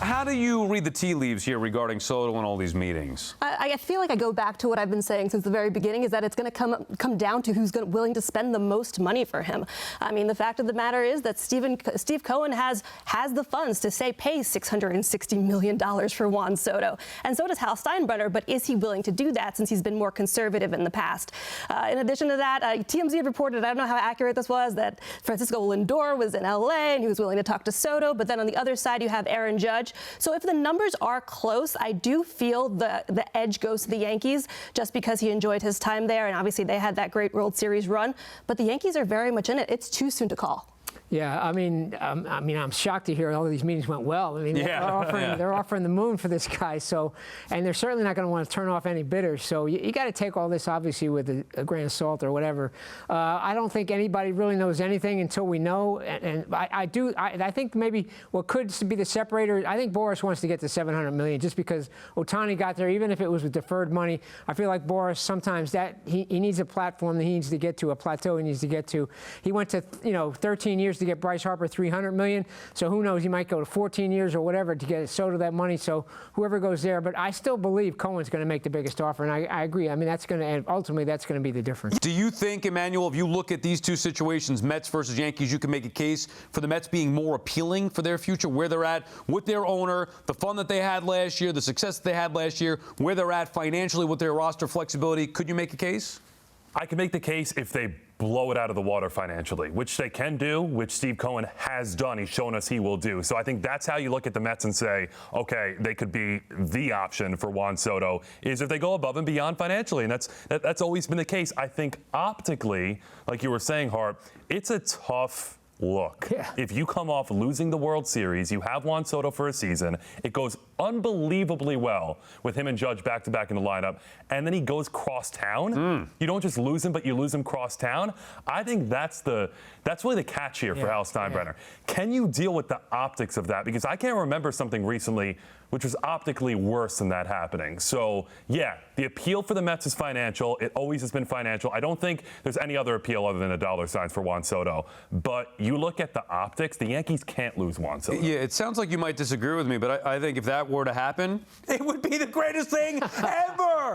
How do you read the tea leaves here regarding Soto and all these meetings? I feel like I go back to what I've been saying since the very beginning, is that it's going to come down to who's willing to spend the most money for him. I mean, the fact of the matter is that Steve Cohen has the funds to pay $660 million for Juan Soto, and so does Hal Steinbrenner. But is he willing to do that since he's been more conservative in the past? In addition to that, TMZ had reported, I don't know how accurate this was, that Francisco Lindor was in LA and he was willing to talk to Soto. But then on the other side, you have Aaron Judge. So if the numbers are close, I do feel the edge goes to the Yankees just because he enjoyed his time there. And obviously they had that great World Series run. But the Yankees are very much in it. It's too soon to call. Yeah, I mean, I'm shocked to hear all of these meetings went well. I mean, they're offering the moon for this guy. So, and they're certainly not going to want to turn off any bidders. So you got to take all this obviously with a grain of salt or whatever. I don't think anybody really knows anything until we know. And I think maybe what could be the separator. I think Boras wants to get to $700 million just because Ohtani got there, even if it was with deferred money. I feel like Boras sometimes that he needs a platform that he needs to get to, a plateau he needs to get to. He went to 13 years to get Bryce Harper $300 million. So who knows? He might go to 14 years or whatever to get Soto that money. So whoever goes there. But I still believe Cohen's going to make the biggest offer, and I agree. I mean, that's going to, and ultimately that's going to be the difference. Do you think, Emmanuel, if you look at these two situations, Mets versus Yankees, you can make a case for the Mets being more appealing for their future, where they're at with their owner, the fun that they had last year, the success that they had last year, where they're at financially with their roster flexibility? Could you make a case? I can make the case if they blow it out of the water financially, which they can do, which Steve Cohen has done. He's shown us he will do. So I think that's how you look at the Mets and say, okay, they could be the option for Juan Soto, is if they go above and beyond financially. And that's always been the case. I think optically, like you were saying, Hart, it's a tough look. Yeah. If you come off losing the World Series, you have Juan Soto for a season, it goes unbelievably well with him and Judge back-to-back in the lineup, and then he goes cross-town. You don't just lose him, but you lose him cross-town. I think that's really the catch here for Hal Steinbrenner. Can you deal with the optics of that? Because I can't remember something recently which was optically worse than that happening. So, yeah, the appeal for the Mets is financial. It always has been financial. I don't think there's any other appeal other than the dollar signs for Juan Soto. But you look at the optics, the Yankees can't lose Juan Soto. Yeah, it sounds like you might disagree with me, but I think if that were to happen, it would be the greatest thing ever.